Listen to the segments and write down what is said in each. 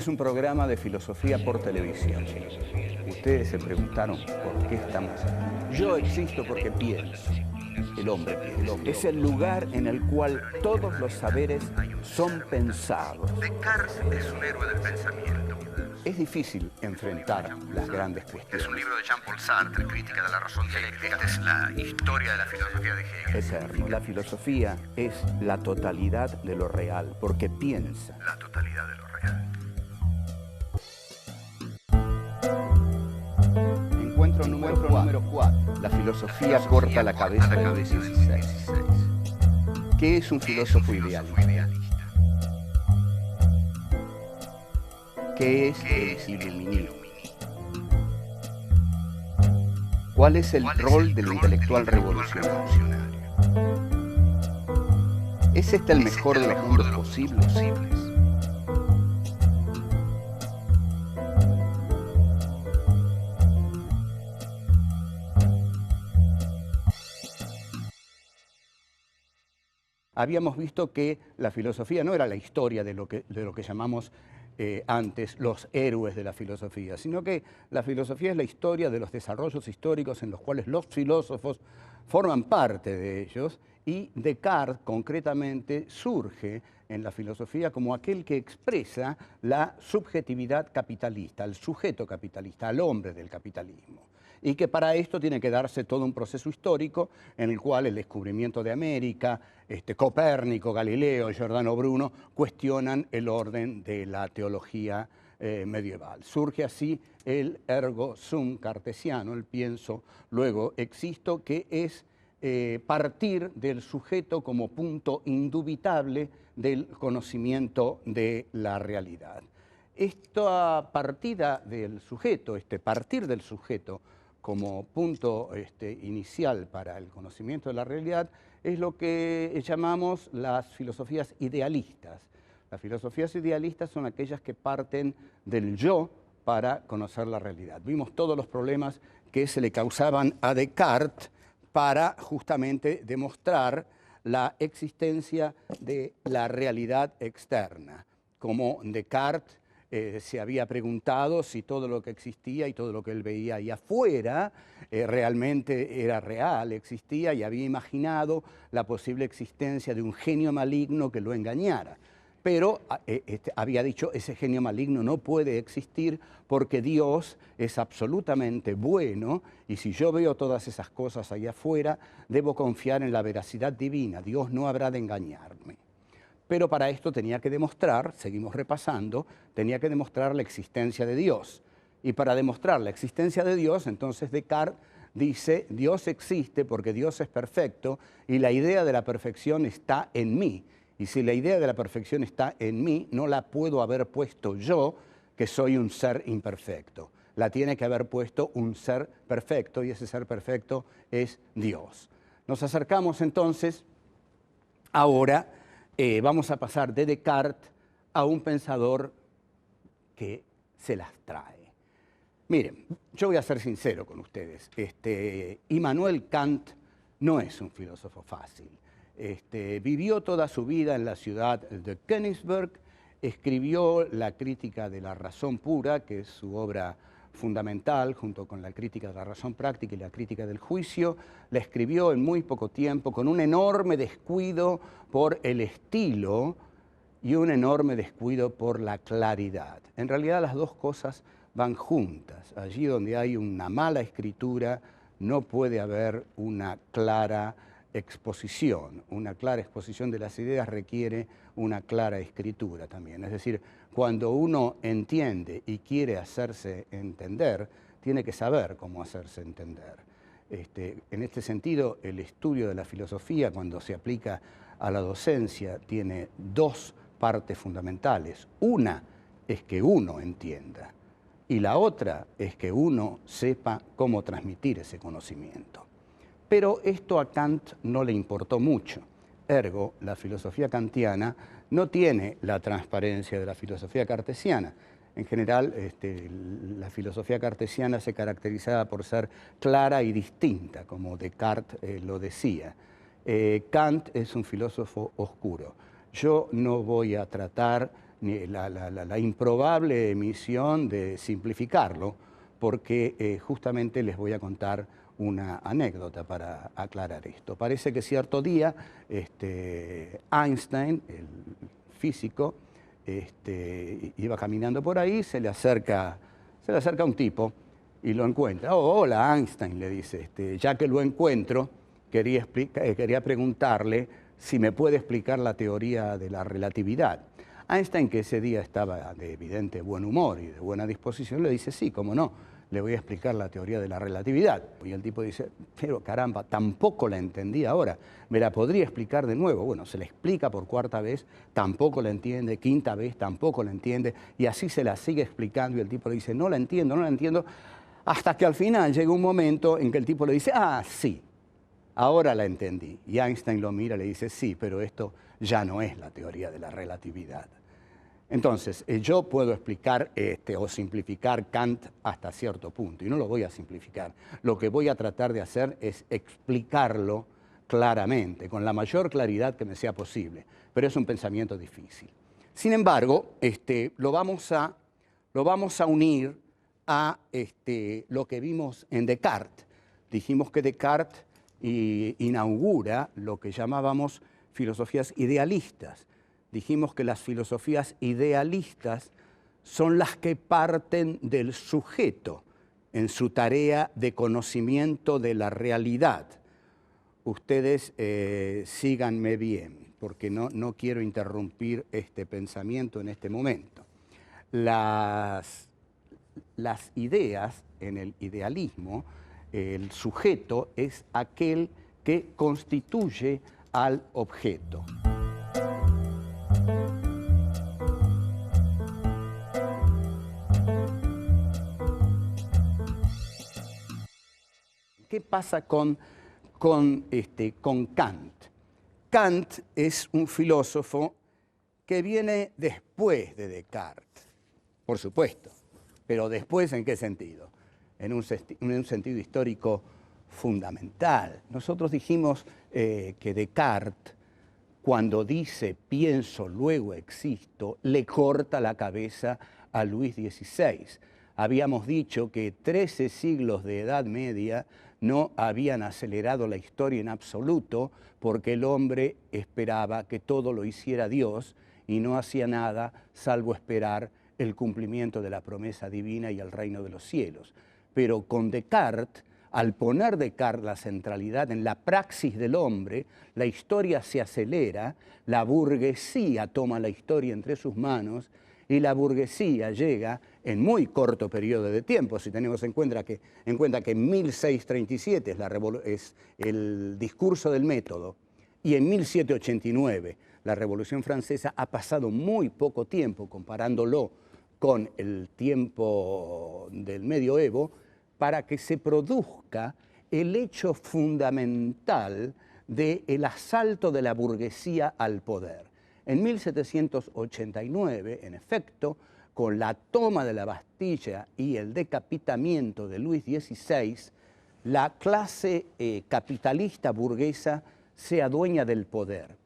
es un programa de filosofía por televisión. Ustedes se preguntaron por qué estamos aquí. Yo existo porque pienso. El hombre piensa. Es el lugar en el cual todos los saberes son pensados. Descartes es un héroe del pensamiento. Es difícil enfrentar las grandes cuestiones. Es un libro de Jean-Paul Sartre, Crítica de la razón dialéctica. Esta es la historia de la filosofía de Hegel. Eterno. La filosofía es la totalidad de lo real, porque piensa. La totalidad de lo real. Encuentro número 4. La filosofía corta la cabeza del 16. ¿Qué es un filósofo idealista? ¿Qué es el iluminismo? ¿Cuál es el rol del intelectual revolucionario? ¿Es este el mejor de los mundos posibles? Habíamos visto que la filosofía no era la historia de lo que llamamos antes los héroes de la filosofía, sino que la filosofía es la historia de los desarrollos históricos en los cuales los filósofos forman parte de ellos, y Descartes concretamente surge en la filosofía como aquel que expresa la subjetividad capitalista, al sujeto capitalista, al hombre del capitalismo. Y que para esto tiene que darse todo un proceso histórico en el cual el descubrimiento de América, Copérnico, Galileo, Giordano Bruno cuestionan el orden de la teología medieval. Surge así el ergo sum cartesiano, el pienso, luego existo, que es partir del sujeto como punto indubitable del conocimiento de la realidad. Esta partida del sujeto, partir del sujeto como punto inicial para el conocimiento de la realidad, es lo que llamamos las filosofías idealistas. Las filosofías idealistas son aquellas que parten del yo para conocer la realidad. Vimos todos los problemas que se le causaban a Descartes para justamente demostrar la existencia de la realidad externa. Como Descartes se había preguntado si todo lo que existía y todo lo que él veía ahí afuera realmente era real, existía, y había imaginado la posible existencia de un genio maligno que lo engañara. Pero había dicho, ese genio maligno no puede existir porque Dios es absolutamente bueno, y si yo veo todas esas cosas allá afuera, debo confiar en la veracidad divina. Dios no habrá de engañarme. Pero para esto tenía que demostrar, seguimos repasando, tenía que demostrar la existencia de Dios. Y para demostrar la existencia de Dios, entonces Descartes dice, Dios existe porque Dios es perfecto y la idea de la perfección está en mí. Y si la idea de la perfección está en mí, no la puedo haber puesto yo, que soy un ser imperfecto. La tiene que haber puesto un ser perfecto, y ese ser perfecto es Dios. Nos acercamos entonces ahora. Vamos a pasar de Descartes a un pensador que se las trae. Miren, yo voy a ser sincero con ustedes. Immanuel Kant no es un filósofo fácil. Vivió toda su vida en la ciudad de Königsberg, escribió la Crítica de la razón pura, que es su obra fundamental, junto con la Crítica de la razón práctica y la Crítica del juicio. La escribió en muy poco tiempo, con un enorme descuido por el estilo y un enorme descuido por la claridad. En realidad las dos cosas van juntas. Allí donde hay una mala escritura no puede haber una clara exposición. Una clara exposición de las ideas requiere una clara escritura también. Es decir, cuando uno entiende y quiere hacerse entender, tiene que saber cómo hacerse entender. En este sentido, el estudio de la filosofía, cuando se aplica a la docencia, tiene dos partes fundamentales. Una es que uno entienda, y la otra es que uno sepa cómo transmitir ese conocimiento. Pero esto a Kant no le importó mucho. Ergo, la filosofía kantiana no tiene la transparencia de la filosofía cartesiana. En general, la filosofía cartesiana se caracterizaba por ser clara y distinta, como Descartes lo decía. Kant es un filósofo oscuro. Yo no voy a tratar la improbable misión de simplificarlo, porque justamente les voy a contar una anécdota para aclarar esto. Parece que cierto día Einstein, el físico, iba caminando por ahí, se le acerca un tipo y lo encuentra. Oh, hola Einstein, le dice, ya que lo encuentro, quería preguntarle si me puede explicar la teoría de la relatividad. Einstein, que ese día estaba de evidente buen humor y de buena disposición, le dice, sí, cómo no, le voy a explicar la teoría de la relatividad. Y el tipo dice, pero caramba, tampoco la entendí ahora, ¿me la podría explicar de nuevo? Bueno, se la explica por cuarta vez, tampoco la entiende, quinta vez, tampoco la entiende, y así se la sigue explicando y el tipo le dice, no la entiendo, hasta que al final llega un momento en que el tipo le dice, ah, sí, ahora la entendí. Y Einstein lo mira y le dice, sí, pero esto ya no es la teoría de la relatividad. Entonces, yo puedo explicar o simplificar Kant hasta cierto punto, y no lo voy a simplificar. Lo que voy a tratar de hacer es explicarlo claramente, con la mayor claridad que me sea posible, pero es un pensamiento difícil. Sin embargo, lo vamos a unir a lo que vimos en Descartes. Dijimos que Descartes inaugura lo que llamábamos filosofías idealistas. Dijimos que las filosofías idealistas son las que parten del sujeto en su tarea de conocimiento de la realidad. Ustedes síganme bien, porque no quiero interrumpir este pensamiento en este momento. Las ideas en el idealismo, el sujeto es aquel que constituye al objeto. ¿Qué pasa con Kant? Kant es un filósofo que viene después de Descartes, por supuesto, pero después ¿en qué sentido? En un sentido histórico fundamental. Nosotros dijimos que Descartes, cuando dice pienso, luego existo, le corta la cabeza a Luis XVI. Habíamos dicho que 13 siglos de Edad Media no habían acelerado la historia en absoluto porque el hombre esperaba que todo lo hiciera Dios y no hacía nada salvo esperar el cumplimiento de la promesa divina y el reino de los cielos. Pero con Descartes, al poner Descartes la centralidad en la praxis del hombre, la historia se acelera, la burguesía toma la historia entre sus manos y la burguesía llega en muy corto periodo de tiempo, si tenemos en cuenta que en 1637 es el discurso del método y en 1789 la Revolución Francesa, ha pasado muy poco tiempo comparándolo con el tiempo del medioevo para que se produzca el hecho fundamental del asalto de la burguesía al poder. En 1789, en efecto, con la toma de la Bastilla y el decapitamiento de Luis XVI, la clase capitalista burguesa se adueña del poder.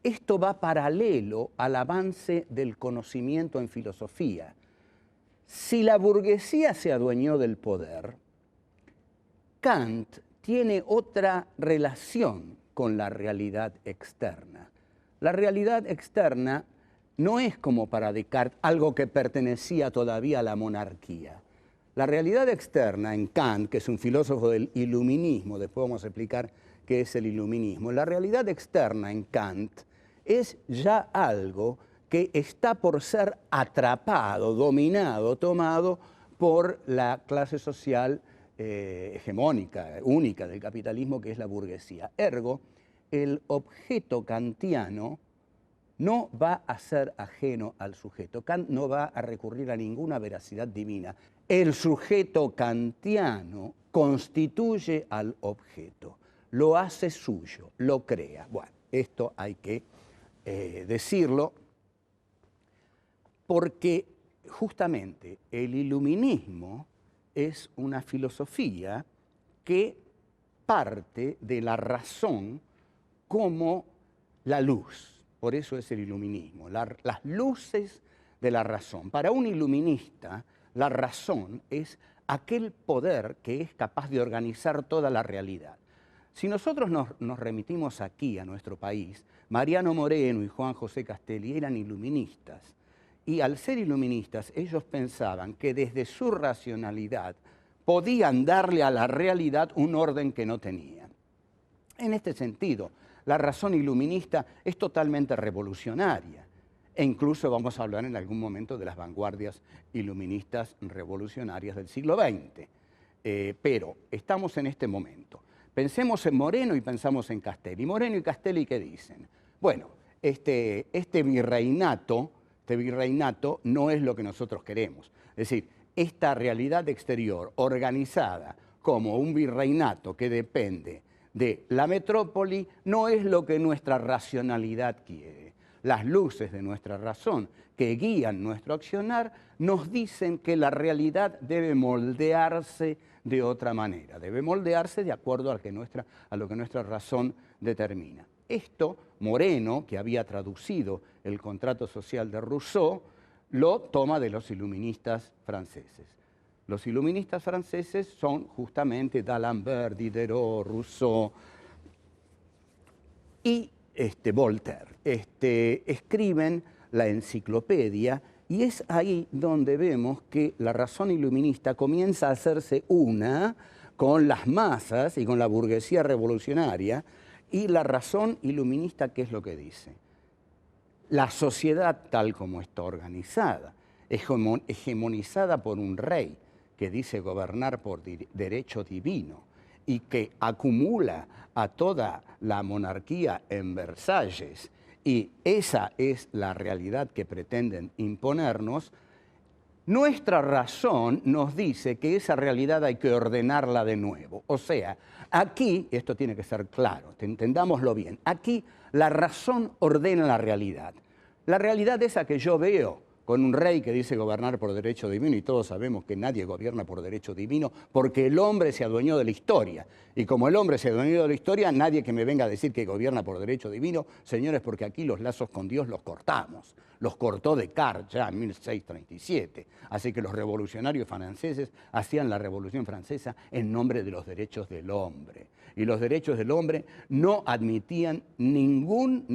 Esto va paralelo al avance del conocimiento en filosofía. Si la burguesía se adueñó del poder, Kant tiene otra relación con la realidad externa. La realidad externa no es como para Descartes algo que pertenecía todavía a la monarquía. La realidad externa en Kant, que es un filósofo del iluminismo, después vamos a explicar qué es el iluminismo, la realidad externa en Kant es ya algo que está por ser atrapado, dominado, tomado por la clase social hegemónica, única del capitalismo, que es la burguesía. Ergo, el objeto kantiano no va a ser ajeno al sujeto. Kant no va a recurrir a ninguna veracidad divina. El sujeto kantiano constituye al objeto, lo hace suyo, lo crea. Bueno, esto hay que decirlo porque justamente el iluminismo es una filosofía que parte de la razón como la luz. Por eso es el iluminismo. Las luces de la razón. Para un iluminista, la razón es aquel poder que es capaz de organizar toda la realidad. Si nosotros nos remitimos aquí a nuestro país, Mariano Moreno y Juan José Castelli eran iluministas. Y al ser iluministas, ellos pensaban que desde su racionalidad podían darle a la realidad un orden que no tenían. En este sentido, la razón iluminista es totalmente revolucionaria. E incluso vamos a hablar en algún momento de las vanguardias iluministas revolucionarias del siglo XX. Pero estamos en este momento. Pensemos en Moreno y pensamos en Castelli. Moreno y Castelli, ¿qué dicen? Bueno, este virreinato no es lo que nosotros queremos. Es decir, esta realidad exterior organizada como un virreinato que depende de la metrópoli no es lo que nuestra racionalidad quiere. Las luces de nuestra razón que guían nuestro accionar nos dicen que la realidad debe moldearse de otra manera, debe moldearse de acuerdo a lo que nuestra razón determina. Esto, Moreno, que había traducido el contrato social de Rousseau, lo toma de los iluministas franceses. Los iluministas franceses son justamente d'Alembert, Diderot, Rousseau y Voltaire. Escriben la enciclopedia y es ahí donde vemos que la razón iluminista comienza a hacerse una con las masas y con la burguesía revolucionaria. Y la razón iluminista, ¿qué es lo que dice? La sociedad tal como está organizada, hegemonizada por un rey que dice gobernar por derecho divino y que acumula a toda la monarquía en Versalles, y esa es la realidad que pretenden imponernos, nuestra razón nos dice que esa realidad hay que ordenarla de nuevo. O sea, aquí, esto tiene que ser claro, entendámoslo bien, aquí la razón ordena la realidad. La realidad esa que yo veo con un rey que dice gobernar por derecho divino, y todos sabemos que nadie gobierna por derecho divino porque el hombre se adueñó de la historia. Y como el hombre se adueñó de la historia, nadie que me venga a decir que gobierna por derecho divino, señores, porque aquí los lazos con Dios los cortamos. Los cortó Descartes ya en 1637. Así que los revolucionarios franceses hacían la Revolución Francesa en nombre de los derechos del hombre. Y los derechos del hombre no admitían ningún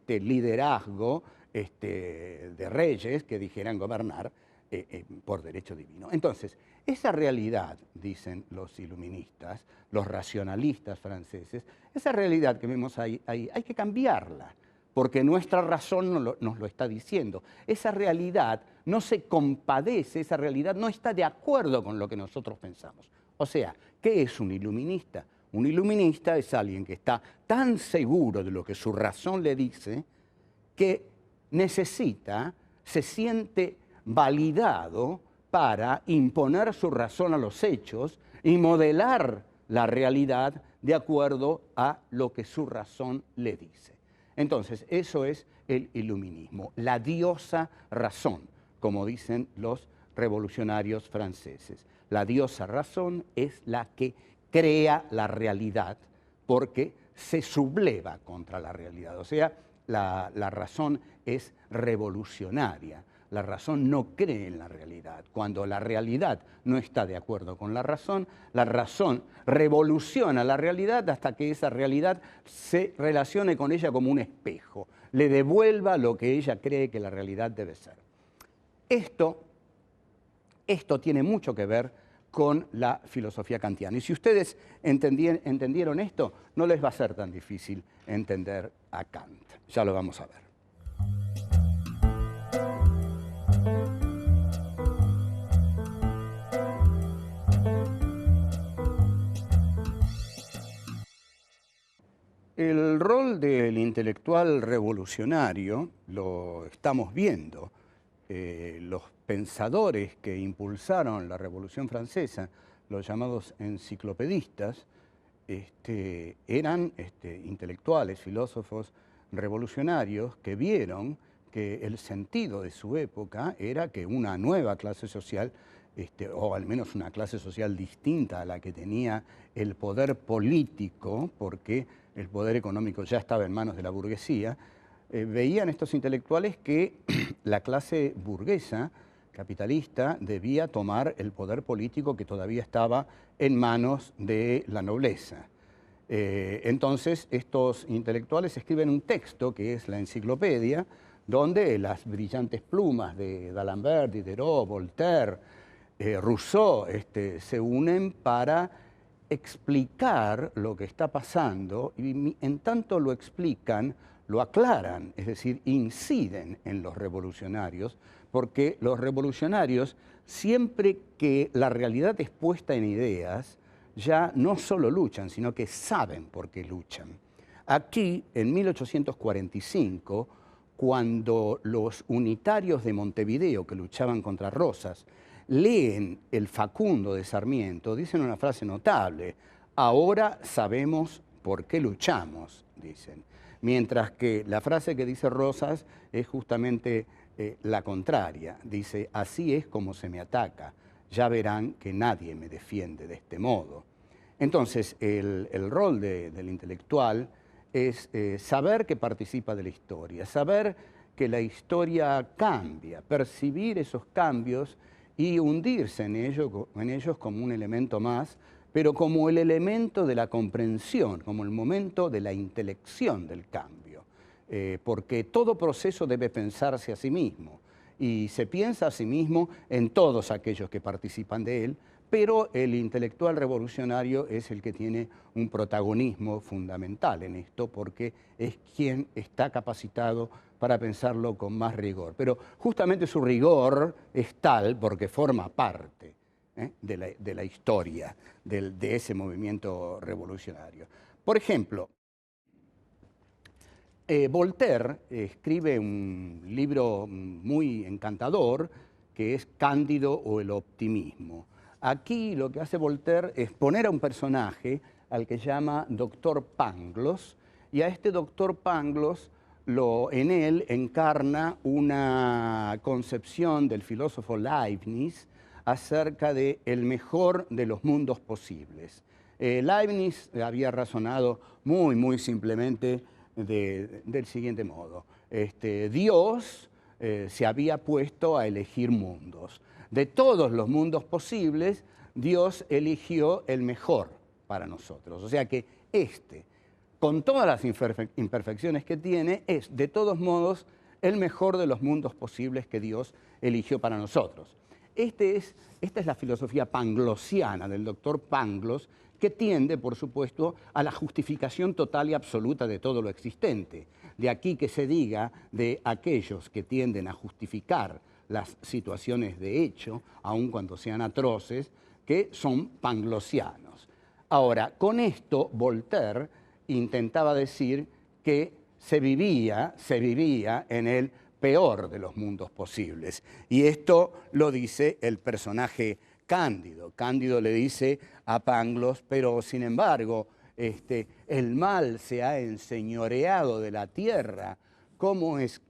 liderazgo de reyes que dijeran gobernar por derecho divino. Entonces, esa realidad, dicen los iluministas, los racionalistas franceses, esa realidad que vemos ahí hay que cambiarla, porque nuestra razón nos lo está diciendo. Esa realidad no se compadece, esa realidad no está de acuerdo con lo que nosotros pensamos. O sea, ¿qué es un iluminista? Un iluminista es alguien que está tan seguro de lo que su razón le dice que se siente validado para imponer su razón a los hechos y modelar la realidad de acuerdo a lo que su razón le dice. Entonces, eso es el iluminismo, la diosa razón, como dicen los revolucionarios franceses. La diosa razón es la que crea la realidad porque se subleva contra la realidad. O sea, la razón es revolucionaria. La razón no cree en la realidad. Cuando la realidad no está de acuerdo con la razón revoluciona la realidad hasta que esa realidad se relacione con ella como un espejo, le devuelva lo que ella cree que la realidad debe ser. Esto tiene mucho que ver con la filosofía kantiana. Y si ustedes entendieron esto, no les va a ser tan difícil entender a Kant. Ya lo vamos a ver. El rol del intelectual revolucionario lo estamos viendo. Los pensadores que impulsaron la Revolución Francesa, los llamados enciclopedistas, eran intelectuales, filósofos revolucionarios que vieron que el sentido de su época era que una nueva clase social, o al menos una clase social distinta a la que tenía el poder político, porque el poder económico ya estaba en manos de la burguesía, veían estos intelectuales que la clase burguesa, capitalista, debía tomar el poder político que todavía estaba en manos de la nobleza. Entonces, estos intelectuales escriben un texto, que es la enciclopedia, donde las brillantes plumas de D'Alembert, Diderot, Voltaire, Rousseau, se unen para explicar lo que está pasando, y en tanto lo explican, lo aclaran, es decir, inciden en los revolucionarios, porque los revolucionarios, siempre que la realidad es puesta en ideas, ya no solo luchan, sino que saben por qué luchan. Aquí, en 1845, cuando los unitarios de Montevideo, que luchaban contra Rosas, leen el Facundo de Sarmiento, dicen una frase notable: ahora sabemos por qué luchamos, dicen. Mientras que la frase que dice Rosas es justamente la contraria. Dice: así es como se me ataca, ya verán que nadie me defiende de este modo. Entonces, el rol del intelectual es saber que participa de la historia, saber que la historia cambia, percibir esos cambios y hundirse en ellos como un elemento más, pero como el elemento de la comprensión, como el momento de la intelección del cambio. Porque todo proceso debe pensarse a sí mismo, y se piensa a sí mismo en todos aquellos que participan de él, pero el intelectual revolucionario es el que tiene un protagonismo fundamental en esto, porque es quien está capacitado para pensarlo con más rigor. Pero justamente su rigor es tal porque forma parte de la historia de ese movimiento revolucionario. Por ejemplo, Voltaire escribe un libro muy encantador que es Cándido o el optimismo. Aquí lo que hace Voltaire es poner a un personaje al que llama Doctor Pangloss, y a este Doctor Pangloss en él encarna una concepción del filósofo Leibniz acerca de el mejor de los mundos posibles. Leibniz había razonado muy simplemente del siguiente modo. Dios se había puesto a elegir mundos. De todos los mundos posibles, Dios eligió el mejor para nosotros. O sea que con todas las imperfecciones que tiene, es de todos modos el mejor de los mundos posibles que Dios eligió para nosotros. Esta es la filosofía panglossiana del doctor Pangloss, que tiende, por supuesto, a la justificación total y absoluta de todo lo existente. De aquí que se diga de aquellos que tienden a justificar las situaciones de hecho, aun cuando sean atroces, que son panglossianos. Ahora, con esto Voltaire intentaba decir que se vivía en el peor de los mundos posibles. Y esto lo dice el personaje Cándido. Cándido le dice a Pangloss: pero sin embargo, el mal se ha enseñoreado de la tierra. ¿Cómo es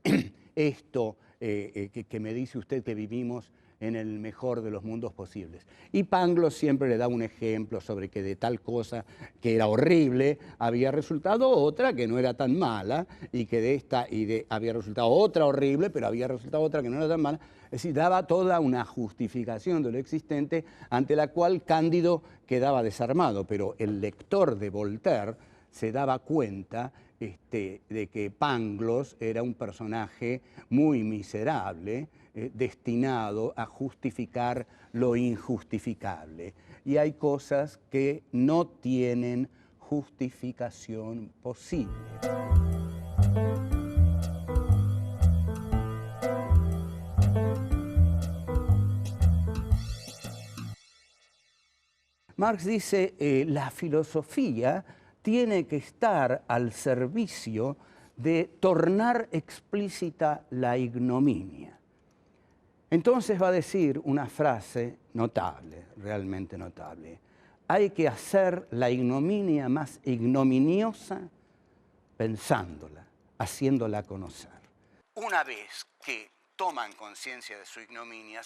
esto que me dice usted que vivimos en el mejor de los mundos posibles? Y Pangloss siempre le da un ejemplo sobre que de tal cosa que era horrible había resultado otra que no era tan mala, y que había resultado otra horrible, pero había resultado otra que no era tan mala. Es decir, daba toda una justificación de lo existente, ante la cual Cándido quedaba desarmado, pero el lector de Voltaire se daba cuenta de que Pangloss era un personaje muy miserable, destinado a justificar lo injustificable. Y hay cosas que no tienen justificación posible. Marx dice, la filosofía tiene que estar al servicio de tornar explícita la ignominia. Entonces va a decir una frase notable, realmente notable: hay que hacer la ignominia más ignominiosa pensándola, haciéndola conocer. Una vez que toman conciencia de su ignominia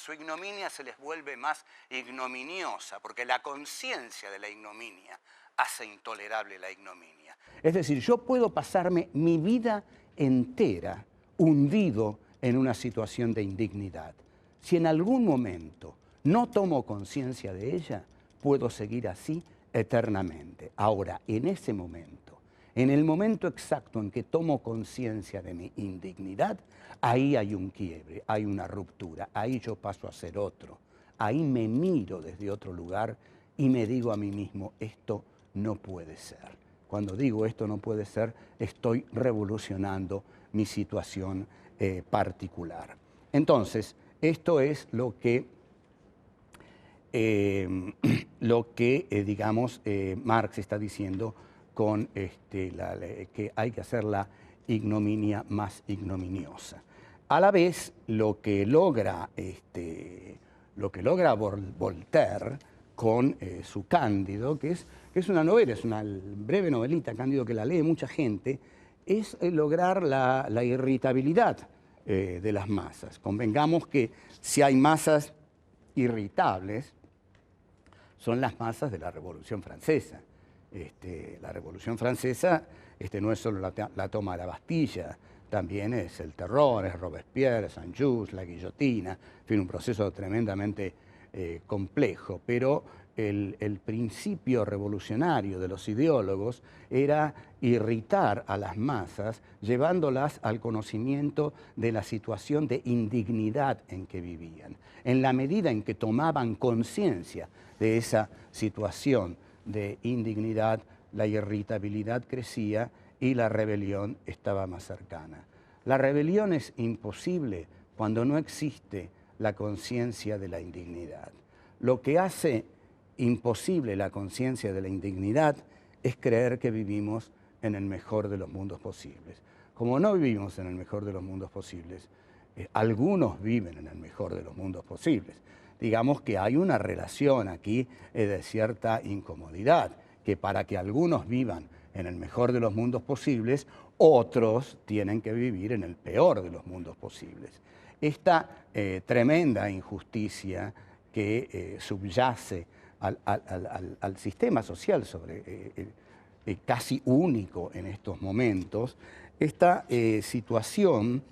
se les vuelve más ignominiosa, porque la conciencia de la ignominia hace intolerable la ignominia. Es decir, yo puedo pasarme mi vida entera hundido en una situación de indignidad. Si en algún momento no tomo conciencia de ella, puedo seguir así eternamente. Ahora, en ese momento, en el momento exacto en que tomo conciencia de mi indignidad, ahí hay un quiebre, hay una ruptura, ahí yo paso a ser otro. Ahí me miro desde otro lugar y me digo a mí mismo, esto no puede ser. Cuando digo esto no puede ser, estoy revolucionando mi situación particular. Entonces, esto es lo que digamos, Marx está diciendo con que hay que hacer la ignominia más ignominiosa. A la vez, lo que logra Voltaire con su Cándido, que es una novela, es una breve novelita, Cándido, que la lee mucha gente, es lograr la irritabilidad de las masas. Convengamos que si hay masas irritables, son las masas de la Revolución Francesa. La Revolución Francesa no es solo la toma de la Bastilla, también es el terror, es Robespierre, Saint-Just, la guillotina, en fin, un proceso tremendamente complejo, pero el principio revolucionario de los ideólogos era irritar a las masas, llevándolas al conocimiento de la situación de indignidad en que vivían. En la medida en que tomaban conciencia de esa situación de indignidad, la irritabilidad crecía y la rebelión estaba más cercana. La rebelión es imposible cuando no existe la conciencia de la indignidad. Lo que hace imposible la conciencia de la indignidad es creer que vivimos en el mejor de los mundos posibles. Como no vivimos en el mejor de los mundos posibles, algunos viven en el mejor de los mundos posibles. Digamos que hay una relación aquí de cierta incomodidad, que para que algunos vivan en el mejor de los mundos posibles, otros tienen que vivir en el peor de los mundos posibles. Esta tremenda injusticia que subyace al sistema social casi único en estos momentos, esta situación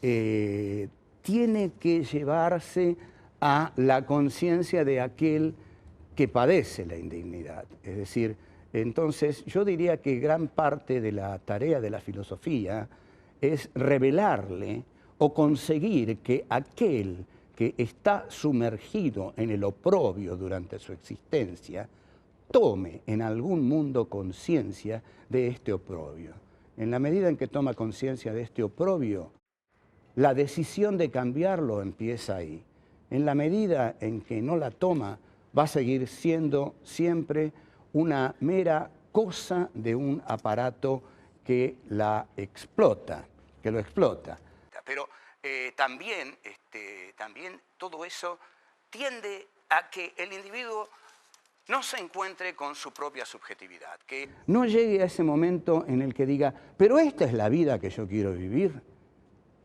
tiene que llevarse a la conciencia de aquel que padece la indignidad. Es decir, entonces yo diría que gran parte de la tarea de la filosofía es revelarle o conseguir que aquel que está sumergido en el oprobio durante su existencia, tome en algún mundo conciencia de este oprobio. En la medida en que toma conciencia de este oprobio, la decisión de cambiarlo empieza ahí. En la medida en que no la toma, va a seguir siendo siempre una mera cosa de un aparato que la explota, que lo explota. Pero también todo eso tiende a que el individuo no se encuentre con su propia subjetividad, que no llegue a ese momento en el que diga, pero esta es la vida que yo quiero vivir,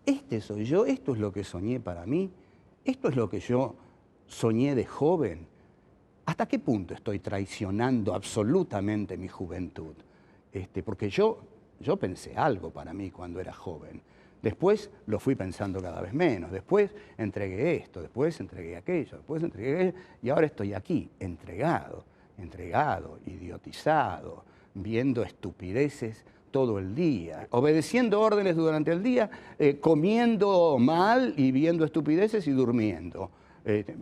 este soy yo, esto es lo que soñé para mí, esto es lo que yo soñé de joven. ¿Hasta qué punto estoy traicionando absolutamente mi juventud? Porque yo pensé algo para mí cuando era joven. Después lo fui pensando cada vez menos. Después entregué esto, después entregué aquello, después entregué aquello, y ahora estoy aquí, entregado, idiotizado, viendo estupideces todo el día, obedeciendo órdenes durante el día, comiendo mal y viendo estupideces y durmiendo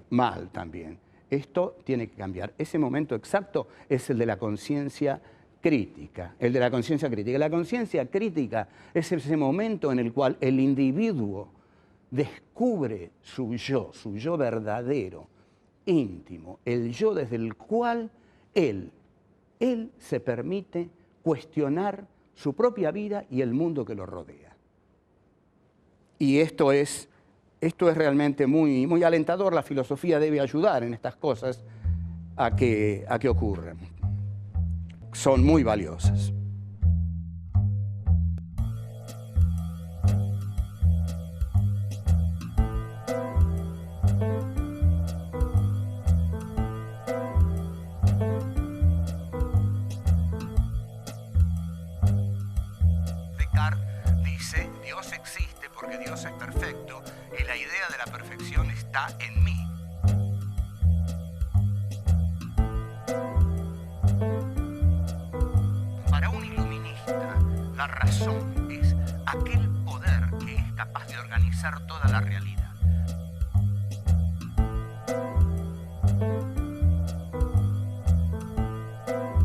mal también. Esto tiene que cambiar. Ese momento exacto es el de la conciencia crítica, el de la conciencia crítica. La conciencia crítica es ese momento en el cual el individuo descubre su yo verdadero, íntimo, el yo desde el cual él se permite cuestionar su propia vida y el mundo que lo rodea. Y esto es realmente muy, muy alentador. La filosofía debe ayudar en estas cosas a que ocurran. Son muy valiosas. Descartes dice está en mí. Para un iluminista, la razón es aquel poder que es capaz de organizar toda la realidad.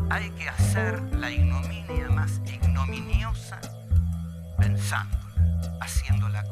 Hay que hacer la ignominia más ignominiosa pensándola, haciéndola